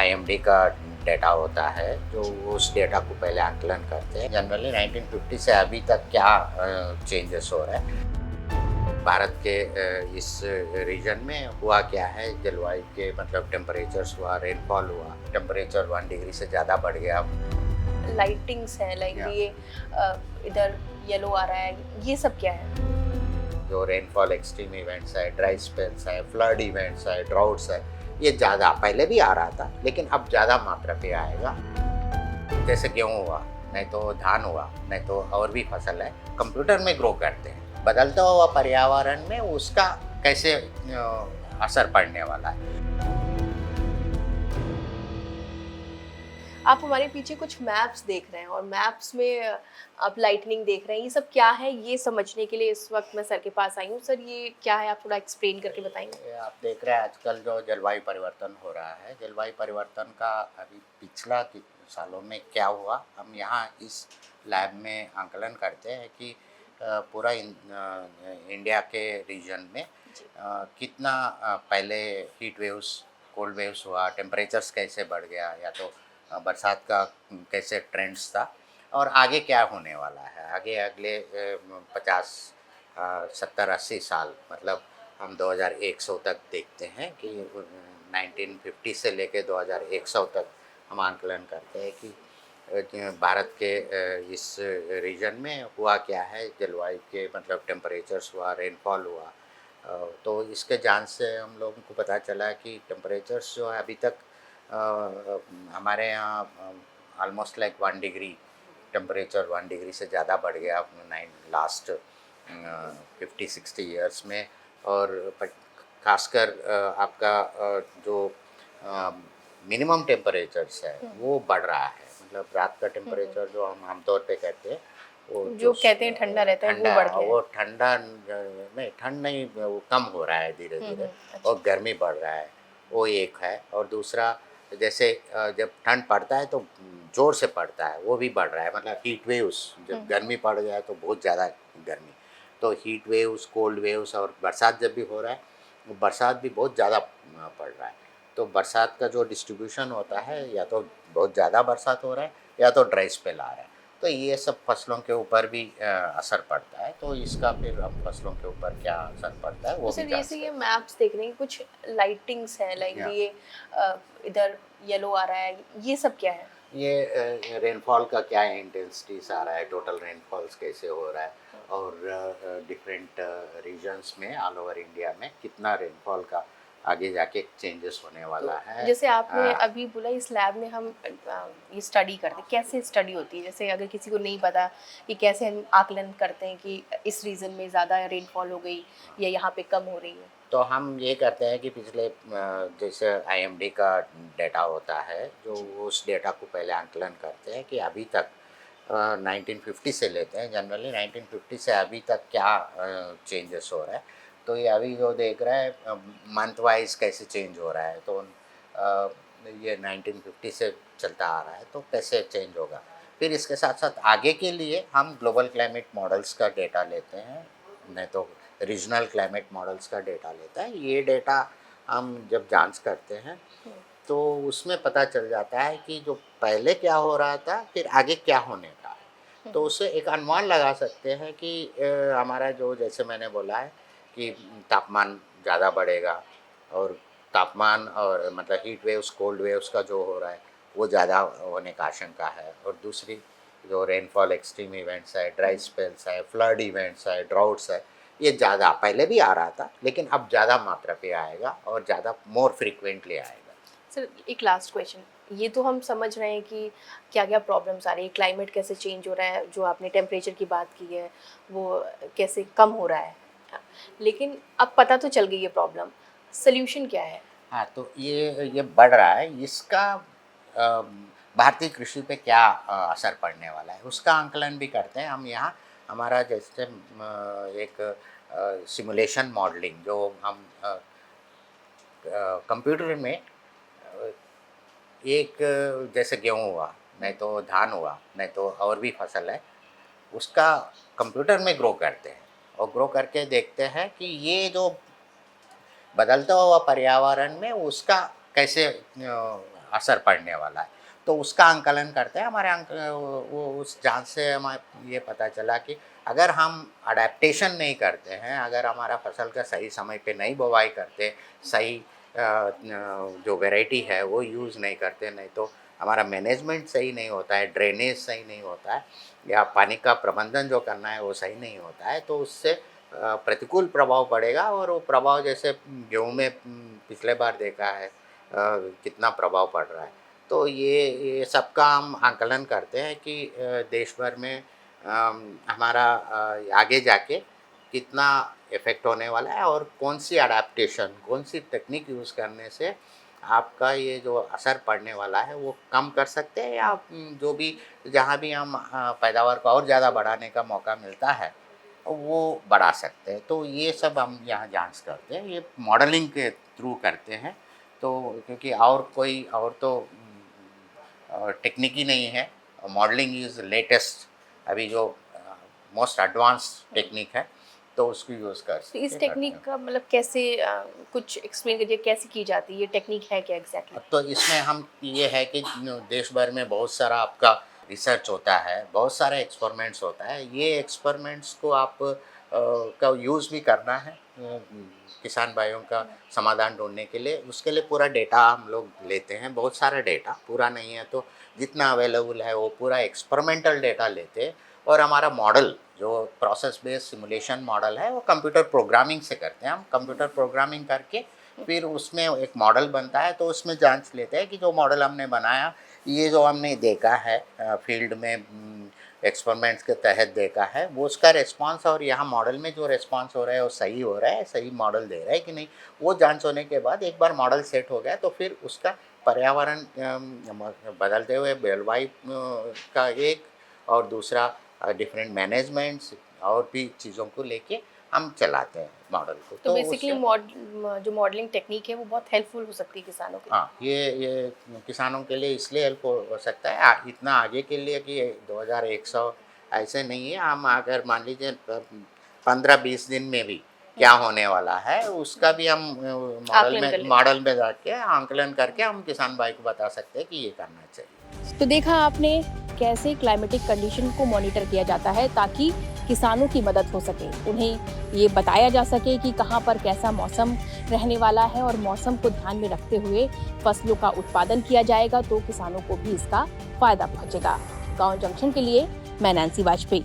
IMD का data होता है जो उस डेटा को पहले आकलन करते हैं। जनरली 1950 से अभी तक क्या चेंजेस हो रहा है भारत के इस रीजन में हुआ क्या है, जलवायु के मतलब टेम्परेचर्स हुआ, रेनफॉल हुआ, टेम्परेचर 1 डिग्री से ज़्यादा बढ़ गया। लाइटिंग्स है लाइक ये इधर येलो आ रहा है, ये सब क्या है? जो रेनफॉल एक्सट्रीम इवेंट्स है, ड्राई स्पेल्स है, फ्लड इवेंट्स है, ड्राउट्स है, ये ज़्यादा पहले भी आ रहा था लेकिन अब ज़्यादा मात्रा पे आएगा। जैसे गेहूँ हुआ, नहीं तो धान हुआ, नहीं तो और भी फसल है, कंप्यूटर में ग्रो करते हैं। बदलता हुआ पर्यावरण में उसका कैसे असर पड़ने वाला है। आप हमारे पीछे कुछ मैप्स देख रहे हैं और मैप्स में आप लाइटनिंग देख रहे हैं, ये सब क्या है ये समझने के लिए इस वक्त मैं सर के पास आई हूँ। सर ये क्या है, आप थोड़ा एक्सप्लेन करके बताएंगे? ये आप देख रहे हैं आजकल जो जलवायु परिवर्तन हो रहा है, जलवायु परिवर्तन का अभी पिछला सालों में क्या हुआ, हम यहाँ इस लैब में आंकलन करते हैं कि पूरा इंडिया के रीजन में कितना पहले हीट वेव्स, कोल्ड वेव्स हुआ, टेम्परेचर्स कैसे बढ़ गया, या तो बरसात का कैसे ट्रेंड्स था और आगे क्या होने वाला है। आगे अगले 50 70-80 साल मतलब हम 2100 तक देखते हैं कि 1950 से लेके 2100 तक हम आंकलन करते हैं कि भारत के इस रीजन में हुआ क्या है, जलवायु के मतलब टेम्परेचर्स हुआ, रेनफॉल हुआ। तो इसके जांच से हम लोगों को पता चला कि टेम्परेचर्स जो है अभी तक हमारे यहाँ almost like 1 degree, temperature 1 degree से ज़्यादा बढ़ गया लास्ट 50-60 ईयर्स में। और खासकर आपका जो मिनिमम टेम्परेचर्स है वो बढ़ रहा है। मतलब रात का टेम्परेचर जो हम आमतौर पे कहते हैं वो जो कहते हैं ठंडा रहता है वो बढ़ गया है। वो ठंडा नहीं, ठंड नहीं, वो कम हो रहा है धीरे धीरे अच्छा। और गर्मी बढ़ रहा है, वो एक है। और दूसरा जैसे जब ठंड पड़ता है तो ज़ोर से पड़ता है, वो भी बढ़ रहा है। मतलब हीट वेव्स, जब गर्मी पड़ गया तो बहुत ज़्यादा गर्मी, तो हीट वेव्स, कोल्ड वेव्स, और बरसात जब भी हो रहा है वो बरसात भी बहुत ज़्यादा पड़ रहा है। तो बरसात का जो डिस्ट्रीब्यूशन होता है, या तो बहुत ज़्यादा बरसात हो रहा है या तो ड्राई स्पेल आ रहा है, तो ये सब फसलों के ऊपर भी असर पड़ता है। तो इसका फिर हम फसलों के ऊपर क्या असर पड़ता है वो तो भी सर जान जैसे ये सकते मैप्स देख रहे हैं, कुछ लाइटिंग्स है लाइक हैं। ये इधर येलो आ रहा है, ये सब क्या है? ये रेनफॉल का क्या इंटेंसिटीज आ रहा है, टोटल रेनफॉल्स कैसे हो रहा है, और डिफरेंट रीजन्स में ऑल ओवर इंडिया में कितना रेनफॉल का आगे जाके चेंजेस होने वाला है। जैसे आपने अभी बोला इस लैब में हम ये स्टडी करते हैं, कैसे स्टडी होती है? जैसे अगर किसी को नहीं पता कि कैसे हम आकलन करते हैं कि इस रीजन में ज़्यादा रेनफॉल हो गई या यहाँ पे कम हो रही है। तो हम ये करते हैं कि पिछले जैसे आईएमडी का डेटा होता है, जो उस डेटा को पहले आंकलन करते हैं कि अभी तक 1950 से लेते हैं। जनरली 1950 से अभी तक क्या चेंजेस हो रहा है, तो ये अभी जो देख रहा है मंथ वाइज कैसे चेंज हो रहा है, तो ये 1950 से चलता आ रहा है तो कैसे चेंज होगा। फिर इसके साथ साथ आगे के लिए हम ग्लोबल क्लाइमेट मॉडल्स का डेटा लेते हैं, नहीं तो रीजनल क्लाइमेट मॉडल्स का डेटा लेता है। ये डेटा हम जब जांच करते हैं तो उसमें पता चल जाता है कि जो पहले क्या हो रहा था फिर आगे क्या होने का है। तो उससे एक अनुमान लगा सकते हैं कि हमारा जो, जैसे मैंने बोला है कि तापमान ज़्यादा बढ़ेगा, और तापमान और मतलब हीट वेव्स, कोल्ड वेव्स का जो हो रहा है वो ज़्यादा होने का आशंका है। और दूसरी जो रेनफॉल एक्सट्रीम इवेंट्स है, ड्राई स्पेल्स है, फ्लड इवेंट्स है, ड्राउट्स है, ये ज़्यादा पहले भी आ रहा था लेकिन अब ज़्यादा मात्रा पे आएगा और ज़्यादा मोर फ्रिक्वेंटली आएगा। सर एक लास्ट क्वेश्चन, ये तो हम समझ रहे हैं कि क्या क्या प्रॉब्लम्स आ रही है, क्लाइमेट कैसे चेंज हो रहा है, जो आपने टेम्परेचर की बात की है वो कैसे कम हो रहा है, लेकिन अब पता तो चल गई है प्रॉब्लम, सल्यूशन क्या है? हाँ, तो ये बढ़ रहा है, इसका भारतीय कृषि पे क्या असर पड़ने वाला है उसका आंकलन भी करते हैं हम यहाँ। हमारा जैसे एक सिमुलेशन मॉडलिंग जो हम कंप्यूटर में एक जैसे गेहूँ हुआ, नहीं तो धान हुआ, नहीं तो और भी फसल है, उसका कंप्यूटर में ग्रो करते हैं और ग्रो करके देखते हैं कि ये जो बदलता हुआ पर्यावरण में उसका कैसे असर पड़ने वाला है, तो उसका आंकलन करते हैं। हमारे वो उस जांच से हमें ये पता चला कि अगर हम अडेप्टेशन नहीं करते हैं, अगर हमारा फसल का सही समय पे नहीं बुवाई करते, सही जो वैरायटी है वो यूज़ नहीं करते, नहीं तो हमारा मैनेजमेंट सही नहीं होता है, ड्रेनेज सही नहीं होता है, या पानी का प्रबंधन जो करना है वो सही नहीं होता है, तो उससे प्रतिकूल प्रभाव पड़ेगा। और वो प्रभाव जैसे गेहूँ में पिछले बार देखा है कितना प्रभाव पड़ रहा है। तो ये सबका हम आंकलन करते हैं कि देश भर में हमारा आगे जाके कितना इफ़ेक्ट होने वाला है, और कौन सी अडेप्टेशन, कौन सी टेक्निक यूज़ करने से आपका ये जो असर पड़ने वाला है वो कम कर सकते हैं, या जो भी जहाँ भी हम पैदावार को और ज़्यादा बढ़ाने का मौका मिलता है वो बढ़ा सकते हैं। तो ये सब हम यहाँ जांच करते हैं, ये मॉडलिंग के थ्रू करते हैं। तो क्योंकि और कोई और तो टेक्निक ही नहीं है, मॉडलिंग इज़ लेटेस्ट, अभी जो मोस्ट एडवांस टेक्निक है, तो उसको यूज़ कर तो इस करते टेक्निक हैं। का मतलब कैसे कुछ एक्सप्लेन करिए, कैसे की जाती है ये टेक्निक, है क्या एग्जैक्टली? तो इसमें हम ये है कि देश भर में बहुत सारा आपका रिसर्च होता है, बहुत सारे एक्सपेरिमेंट्स होता है। ये एक्सपेरिमेंट्स को आप का यूज़ भी करना है किसान भाइयों का समाधान ढूंढने के लिए। उसके लिए पूरा डेटा हम लोग लेते हैं, बहुत सारा डेटा, पूरा नहीं है तो जितना अवेलेबल है वो पूरा एक्सपेरिमेंटल डेटा लेते हैं। और हमारा मॉडल जो प्रोसेस बेस्ड सिमुलेशन मॉडल है वो कंप्यूटर प्रोग्रामिंग से करते हैं। हम कंप्यूटर प्रोग्रामिंग करके फिर उसमें एक मॉडल बनता है, तो उसमें जांच लेते हैं कि जो मॉडल हमने बनाया, ये जो हमने देखा है फील्ड में एक्सपेरिमेंट्स के तहत देखा है, वो उसका रिस्पांस और यहाँ मॉडल में जो रिस्पांस हो रहा है वो सही हो रहा है, सही मॉडल दे रहा है कि नहीं। वो जांच होने के बाद एक बार मॉडल सेट हो गया तो फिर उसका पर्यावरण बदलते हुए जलवायु का एक, और दूसरा डिफरेंट मैनेजमेंट्स और भी चीज़ों को लेके हम चलाते हैं मॉडल को। तो बेसिकली उससे जो मॉडलिंग टेक्निक है वो बहुत हेल्पफुल हो सकती है किसानों के लिए। हाँ, ये किसानों के लिए इसलिए हेल्प हो सकता है इतना आगे के लिए कि 2100 ऐसे नहीं है। हम अगर मान लीजिए 15-20 दिन में भी क्या होने वाला है उसका भी हम आकलन कर लेते हैं। मॉडल में जाके आंकलन करके हम किसान भाई को बता सकते हैं कि ये करना चाहिए। तो देखा आपने कैसे क्लाइमेटिक कंडीशन को मॉनिटर किया जाता है ताकि किसानों की मदद हो सके, उन्हें ये बताया जा सके कि कहाँ पर कैसा मौसम रहने वाला है और मौसम को ध्यान में रखते हुए फसलों का उत्पादन किया जाएगा तो किसानों को भी इसका फायदा पहुंचेगा। गांव जंक्शन के लिए मैं नैन्सी वाजपेयी।